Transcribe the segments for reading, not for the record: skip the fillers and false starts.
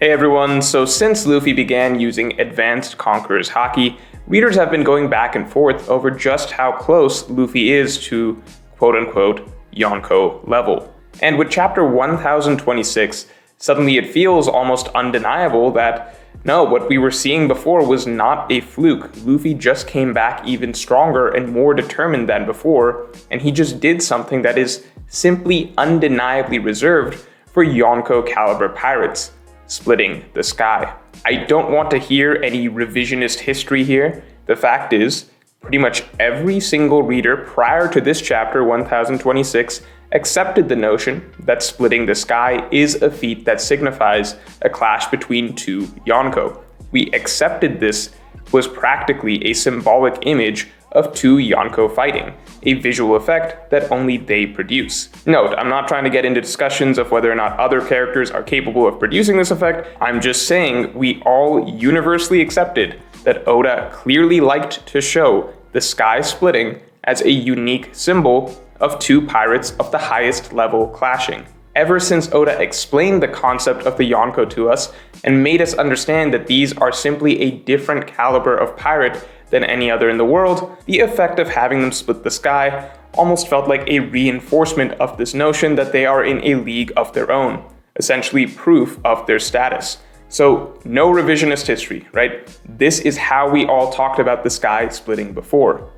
Hey everyone, so since Luffy began using Advanced Conqueror's Haki, readers have been going back and forth over just how close Luffy is to quote-unquote Yonko level. And with chapter 1026, suddenly it feels almost undeniable that no, what we were seeing before was not a fluke. Luffy just came back even stronger and more determined than before, and he just did something that is simply undeniably reserved for Yonko caliber pirates. Splitting the sky. I don't want to hear any revisionist history here. The fact is, pretty much every single reader prior to this chapter 1026 accepted the notion that splitting the sky is a feat that signifies a clash between two Yonko. We accepted this was practically a symbolic image of two Yonko fighting, a visual effect that only they produce. Note, I'm not trying to get into discussions of whether or not other characters are capable of producing this effect. I'm just saying we all universally accepted that Oda clearly liked to show the sky splitting as a unique symbol of two pirates of the highest level clashing. Ever since Oda explained the concept of the Yonko to us and made us understand that these are simply a different caliber of pirate than any other in the world, the effect of having them split the sky almost felt like a reinforcement of this notion that they are in a league of their own, essentially proof of their status. So no revisionist history, right? This is how we all talked about the sky splitting before.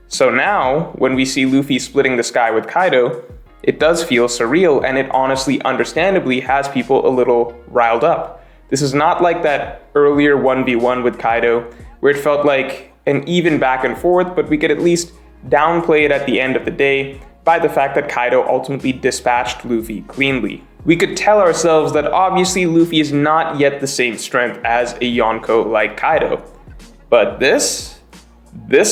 So now, when we see Luffy splitting the sky with Kaido, it does feel surreal, and it honestly, understandably, has people a little riled up. This is not like that earlier 1v1 with Kaido, where it felt like an even back and forth, but we could at least downplay it at the end of the day by the fact that Kaido ultimately dispatched Luffy cleanly. We could tell ourselves that obviously Luffy is not yet the same strength as a Yonko like Kaido. But this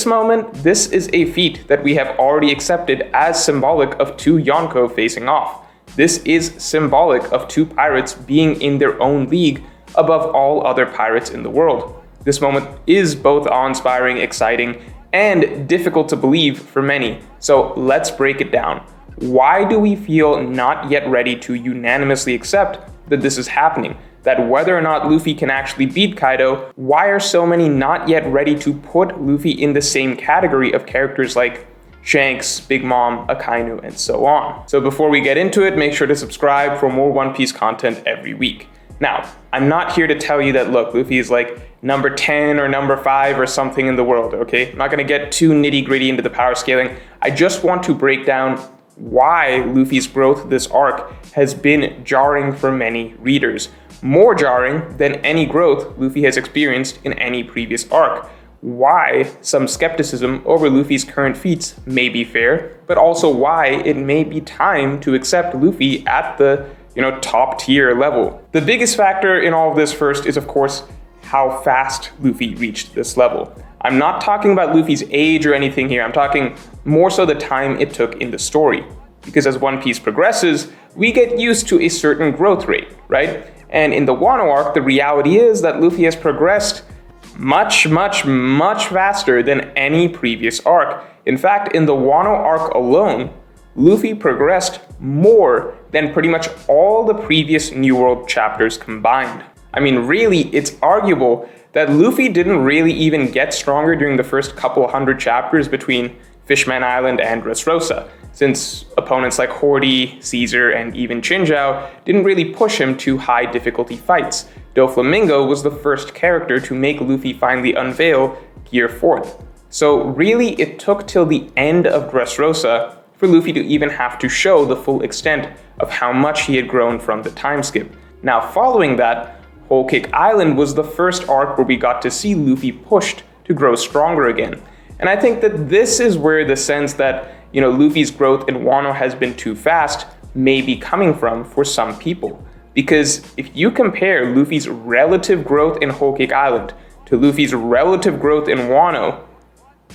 moment, this is a feat that we have already accepted as symbolic of two Yonko facing off. This is symbolic of two pirates being in their own league above all other pirates in the world. This moment is both awe-inspiring, exciting, and difficult to believe for many. So let's break it down. Why do we feel not yet ready to unanimously accept that this is happening? That whether or not Luffy can actually beat Kaido, why are so many not yet ready to put Luffy in the same category of characters like Shanks, Big Mom, Akainu, and so on? So before we get into it, make sure to subscribe for more One Piece content every week. Now, I'm not here to tell you that, look, Luffy is like number 10 or number 5 or something in the world, okay? I'm not gonna get too nitty-gritty into the power scaling. I just want to break down why Luffy's growth this arc has been jarring for many readers. More jarring than any growth Luffy has experienced in any previous arc. Why some skepticism over Luffy's current feats may be fair, but also why it may be time to accept Luffy at the top tier level. The biggest factor in all of this first is, of course, how fast Luffy reached this level. I'm not talking about Luffy's age or anything here. I'm talking more so the time it took in the story. Because as One Piece progresses, we get used to a certain growth rate, right? And in the Wano arc, the reality is that Luffy has progressed much faster than any previous arc. In fact, in the Wano arc alone, Luffy progressed more than pretty much all the previous New World chapters combined. I mean, really, it's arguable that Luffy didn't really even get stronger during the first couple hundred chapters between Fishman Island and Dressrosa, since opponents like Hori, Caesar, and even Chinjao didn't really push him to high difficulty fights. Doflamingo was the first character to make Luffy finally unveil Gear 4th. So really, it took till the end of Dressrosa for Luffy to even have to show the full extent of how much he had grown from the time skip. Now, following that, Whole Cake Island was the first arc where we got to see Luffy pushed to grow stronger again. And I think that this is where the sense that, Luffy's growth in Wano has been too fast may be coming from for some people. Because if you compare Luffy's relative growth in Whole Cake Island to Luffy's relative growth in Wano,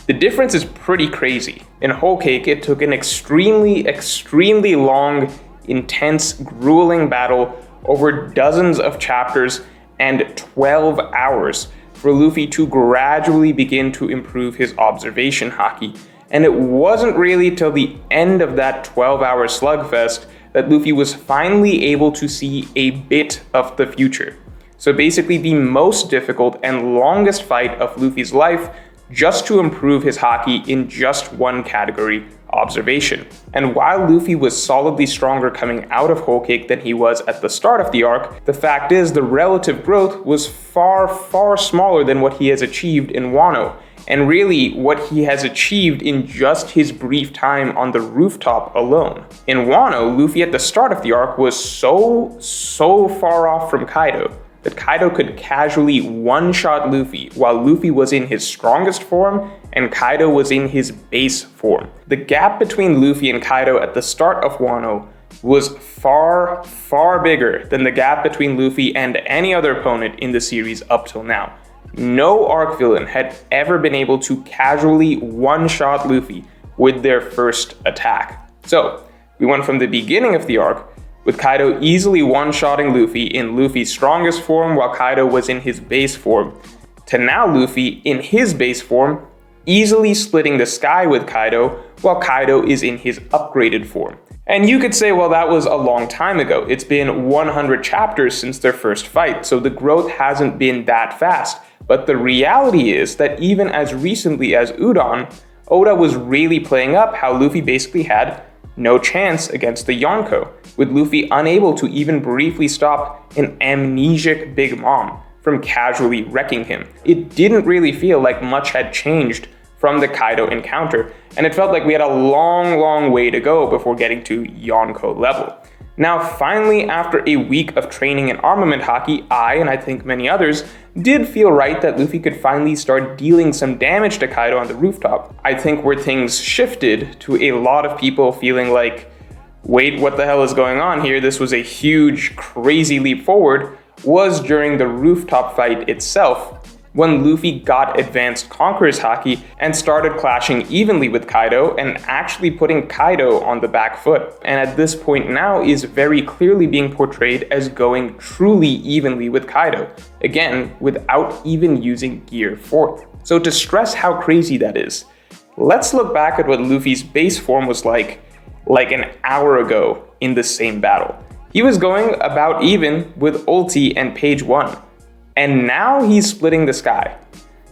the difference is pretty crazy. In Whole Cake, it took an extremely long, intense, grueling battle over dozens of chapters and 12 hours for Luffy to gradually begin to improve his observation haki. And it wasn't really till the end of that 12-hour slugfest that Luffy was finally able to see a bit of the future. So basically the most difficult and longest fight of Luffy's life, just to improve his haki in just one category, observation. And while Luffy was solidly stronger coming out of Whole Cake than he was at the start of the arc, the fact is the relative growth was far, far smaller than what he has achieved in Wano. And really what he has achieved in just his brief time on the rooftop alone. In Wano, Luffy at the start of the arc was so far off from Kaido that Kaido could casually one-shot Luffy while Luffy was in his strongest form and Kaido was in his base form. The gap between Luffy and Kaido at the start of Wano was far, far bigger than the gap between Luffy and any other opponent in the series up till now. No arc villain had ever been able to casually one-shot Luffy with their first attack. So, we went from the beginning of the arc with Kaido easily one-shotting Luffy in Luffy's strongest form while Kaido was in his base form, to now Luffy in his base form easily splitting the sky with Kaido while Kaido is in his upgraded form. And you could say, well, that was a long time ago. It's been 100 chapters since their first fight, so the growth hasn't been that fast. But the reality is that even as recently as Udon, Oda was really playing up how Luffy basically had no chance against the Yonko, with Luffy unable to even briefly stop an amnesiac Big Mom from casually wrecking him. It didn't really feel like much had changed from the Kaido encounter, and it felt like we had a long way to go before getting to Yonko level. Now finally, after a week of training in armament haki, and I think many others, did feel right that Luffy could finally start dealing some damage to Kaido on the rooftop. I think where things shifted to a lot of people feeling like, wait, what the hell is going on here? This was a huge, crazy leap forward, was during the rooftop fight itself, when Luffy got Advanced Conqueror's haki and started clashing evenly with Kaido and actually putting Kaido on the back foot. And at this point now is very clearly being portrayed as going truly evenly with Kaido, again, without even using Gear 4. So to stress how crazy that is, let's look back at what Luffy's base form was like an hour ago in the same battle. He was going about even with ulti and page 1. And now he's splitting the sky.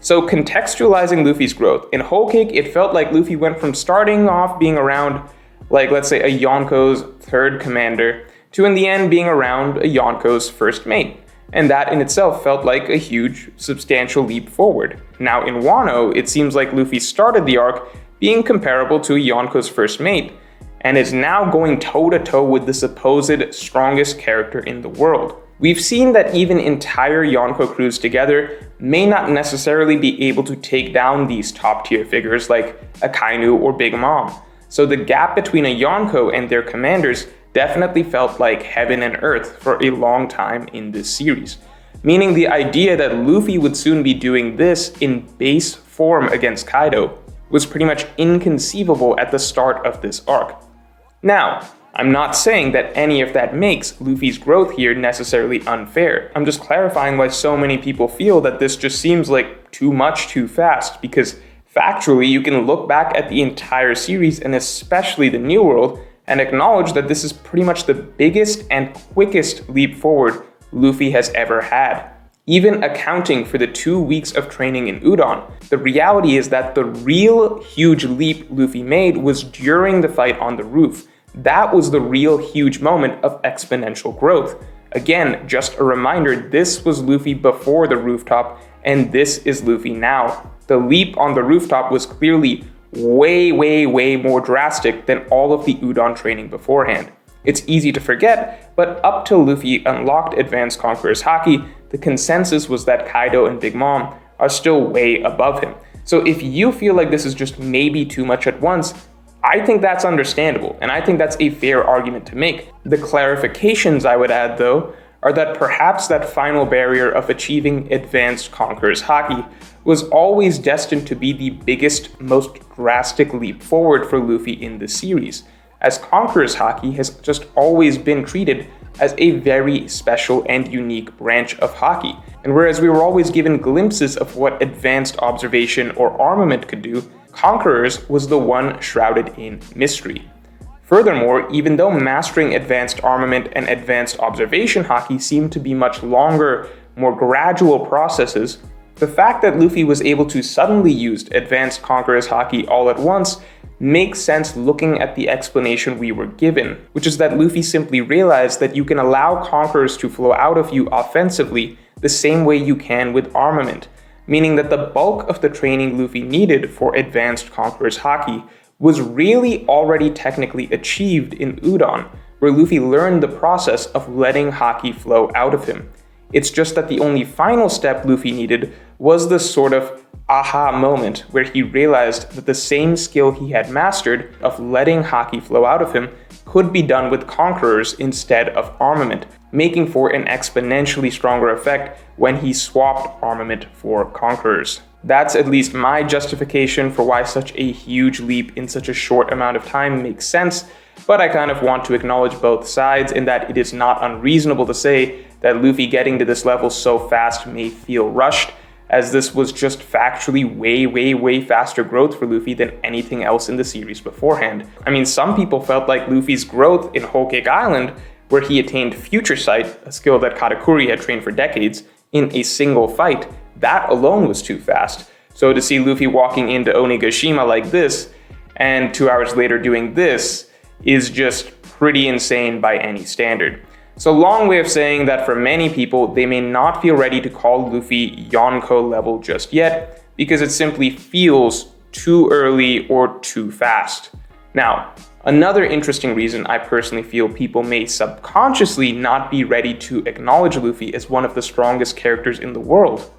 So contextualizing Luffy's growth, in Whole Cake it felt like Luffy went from starting off being around, like let's say a Yonko's third commander, to in the end being around a Yonko's first mate. And that in itself felt like a huge, substantial leap forward. Now in Wano, it seems like Luffy started the arc being comparable to a Yonko's first mate, and is now going toe-to-toe with the supposed strongest character in the world. We've seen that even entire Yonko crews together may not necessarily be able to take down these top-tier figures like Akainu or Big Mom. So the gap between a Yonko and their commanders definitely felt like heaven and earth for a long time in this series. Meaning the idea that Luffy would soon be doing this in base form against Kaido was pretty much inconceivable at the start of this arc. Now, I'm not saying that any of that makes Luffy's growth here necessarily unfair. I'm just clarifying why so many people feel that this just seems like too much too fast, because factually you can look back at the entire series and especially the New World and acknowledge that this is pretty much the biggest and quickest leap forward Luffy has ever had. Even accounting for the 2 weeks of training in Udon, the reality is that the real huge leap Luffy made was during the fight on the roof. That was the real huge moment of exponential growth. Again, just a reminder, this was Luffy before the rooftop, and this is Luffy now. The leap on the rooftop was clearly way more drastic than all of the Udon training beforehand. It's easy to forget, but up till Luffy unlocked Advanced Conqueror's haki, the consensus was that Kaido and Big Mom are still way above him. So if you feel like this is just maybe too much at once, I think that's understandable, and I think that's a fair argument to make. The clarifications I would add, though, are that perhaps that final barrier of achieving Advanced Conqueror's haki was always destined to be the biggest, most drastic leap forward for Luffy in the series, as Conqueror's haki has just always been treated as a very special and unique branch of haki. And whereas we were always given glimpses of what advanced observation or armament could do, Conqueror's was the one shrouded in mystery. Furthermore, even though mastering advanced armament and advanced observation haki seemed to be much longer, more gradual processes, the fact that Luffy was able to suddenly use Advanced Conqueror's Haki all at once makes sense looking at the explanation we were given, which is that Luffy simply realized that you can allow Conquerors to flow out of you offensively the same way you can with armament, meaning that the bulk of the training Luffy needed for Advanced Conqueror's Haki was really already technically achieved in Udon, where Luffy learned the process of letting Haki flow out of him. It's just that the only final step Luffy needed was the sort of aha moment where he realized that the same skill he had mastered of letting Haki flow out of him could be done with Conquerors instead of armament, making for an exponentially stronger effect when he swapped armament for Conquerors. That's at least my justification for why such a huge leap in such a short amount of time makes sense, but I kind of want to acknowledge both sides in that it is not unreasonable to say that Luffy getting to this level so fast may feel rushed, as this was just factually way faster growth for Luffy than anything else in the series beforehand. I mean, some people felt like Luffy's growth in Whole Cake Island, where he attained Future Sight, a skill that Katakuri had trained for decades, in a single fight, that alone was too fast. So to see Luffy walking into Onigashima like this, and 2 hours later doing this, is just pretty insane by any standard. So long way of saying that for many people, they may not feel ready to call Luffy Yonko level just yet, because it simply feels too early or too fast. Now, another interesting reason I personally feel people may subconsciously not be ready to acknowledge Luffy as one of the strongest characters in the world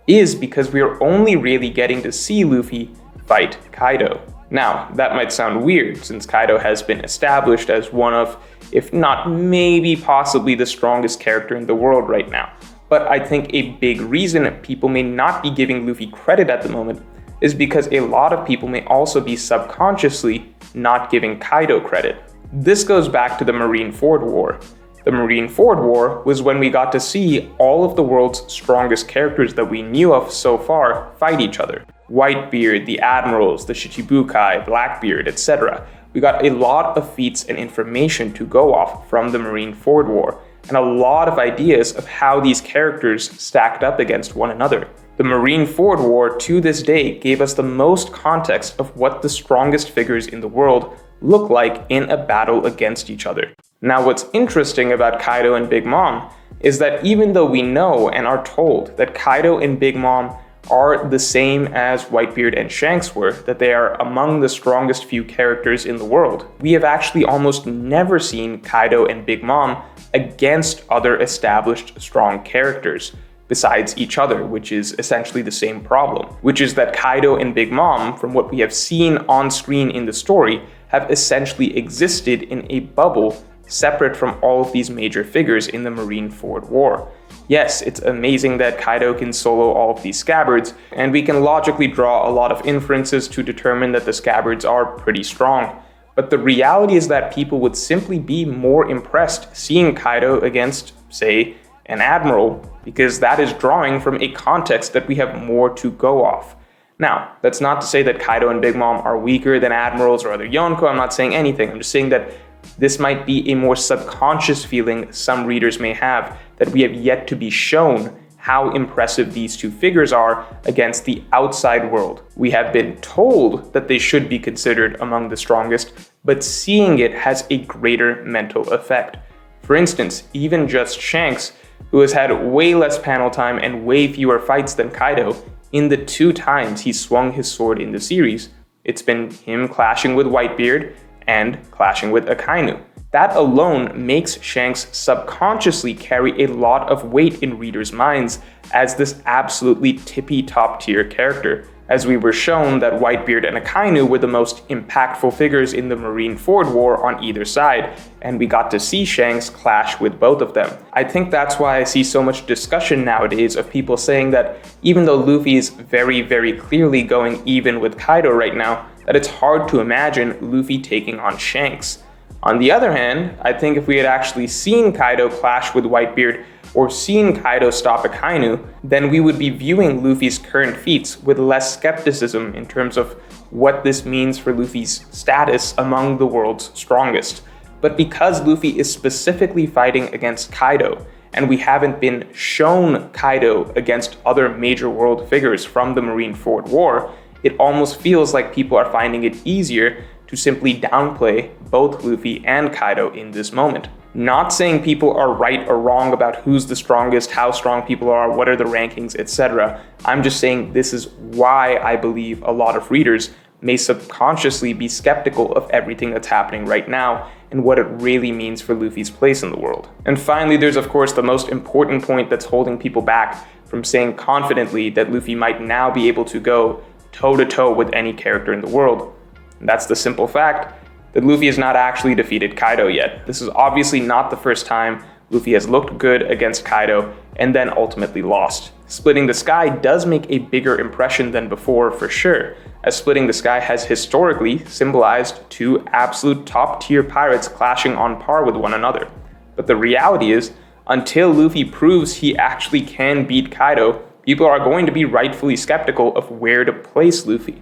is because we are only really getting to see Luffy fight Kaido. Now, that might sound weird since Kaido has been established as one of, if not maybe possibly the strongest character in the world right now. But I think a big reason people may not be giving Luffy credit at the moment is because a lot of people may also be subconsciously not giving Kaido credit. This goes back to the Marineford War. The Marineford War was when we got to see all of the world's strongest characters that we knew of so far fight each other. Whitebeard, the Admirals, the Shichibukai, Blackbeard, etc. We got a lot of feats and information to go off from the Marineford War, and a lot of ideas of how these characters stacked up against one another. The Marineford War to this day gave us the most context of what the strongest figures in the world look like in a battle against each other. Now, what's interesting about Kaido and Big Mom is that even though we know and are told that Kaido and Big Mom are the same as Whitebeard and Shanks were, that they are among the strongest few characters in the world, we have actually almost never seen Kaido and Big Mom against other established strong characters besides each other, which is essentially the same problem, which is that Kaido and Big Mom, from what we have seen on screen in the story, have essentially existed in a bubble separate from all of these major figures in the Marineford War. Yes, it's amazing that Kaido can solo all of these scabbards, and we can logically draw a lot of inferences to determine that the scabbards are pretty strong. But the reality is that people would simply be more impressed seeing Kaido against, say, an Admiral, because that is drawing from a context that we have more to go off. Now, that's not to say that Kaido and Big Mom are weaker than Admirals or other Yonko. I'm not saying anything. I'm just saying that this might be a more subconscious feeling some readers may have, that we have yet to be shown how impressive these two figures are against the outside world. We have been told that they should be considered among the strongest, but seeing it has a greater mental effect. For instance, even just Shanks, who has had way less panel time and way fewer fights than Kaido, in the 2 times he swung his sword in the series, it's been him clashing with Whitebeard and clashing with Akainu. That alone makes Shanks subconsciously carry a lot of weight in readers' minds as this absolutely tippy top tier character, as we were shown that Whitebeard and Akainu were the most impactful figures in the Marineford War on either side, and we got to see Shanks clash with both of them. I think that's why I see so much discussion nowadays of people saying that even though Luffy is very clearly going even with Kaido right now, that it's hard to imagine Luffy taking on Shanks. On the other hand, I think if we had actually seen Kaido clash with Whitebeard or seen Kaido stop Akainu, then we would be viewing Luffy's current feats with less skepticism in terms of what this means for Luffy's status among the world's strongest. But because Luffy is specifically fighting against Kaido, and we haven't been shown Kaido against other major world figures from the Marineford War, it almost feels like people are finding it easier to simply downplay both Luffy and Kaido in this moment. Not saying people are right or wrong about who's the strongest, how strong people are, what are the rankings, etc. I'm just saying this is why I believe a lot of readers may subconsciously be skeptical of everything that's happening right now and what it really means for Luffy's place in the world. And finally, there's of course the most important point that's holding people back from saying confidently that Luffy might now be able to go toe-to-toe with any character in the world. And that's the simple fact that Luffy has not actually defeated Kaido yet. This is obviously not the first time Luffy has looked good against Kaido and then ultimately lost. Splitting the Sky does make a bigger impression than before for sure, as Splitting the Sky has historically symbolized two absolute top-tier pirates clashing on par with one another. But the reality is, until Luffy proves he actually can beat Kaido, people are going to be rightfully skeptical of where to place Luffy.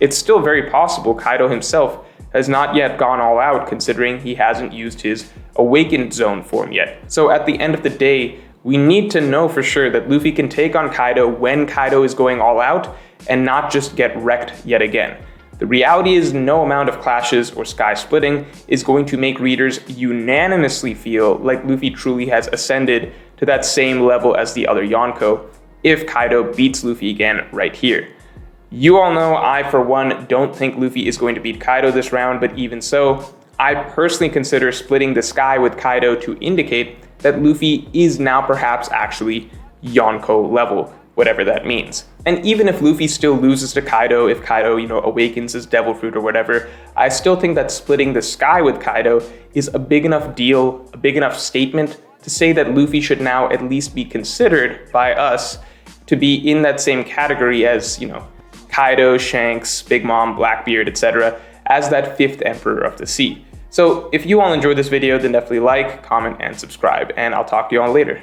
It's still very possible Kaido himself has not yet gone all out, considering he hasn't used his Awakened Zone form yet. So at the end of the day, we need to know for sure that Luffy can take on Kaido when Kaido is going all out and not just get wrecked yet again. The reality is no amount of clashes or sky splitting is going to make readers unanimously feel like Luffy truly has ascended to that same level as the other Yonko if Kaido beats Luffy again right here. You all know I, for one, don't think Luffy is going to beat Kaido this round, but even so, I personally consider Splitting the Sky with Kaido to indicate that Luffy is now perhaps actually Yonko level, whatever that means. And even if Luffy still loses to Kaido, if Kaido, awakens his Devil Fruit or whatever, I still think that Splitting the Sky with Kaido is a big enough deal, a big enough statement to say that Luffy should now at least be considered by us to be in that same category as, Kaido, Shanks, Big Mom, Blackbeard, etc., as that fifth Emperor of the Sea. So if you all enjoyed this video, then definitely like, comment, and subscribe, and I'll talk to you all later.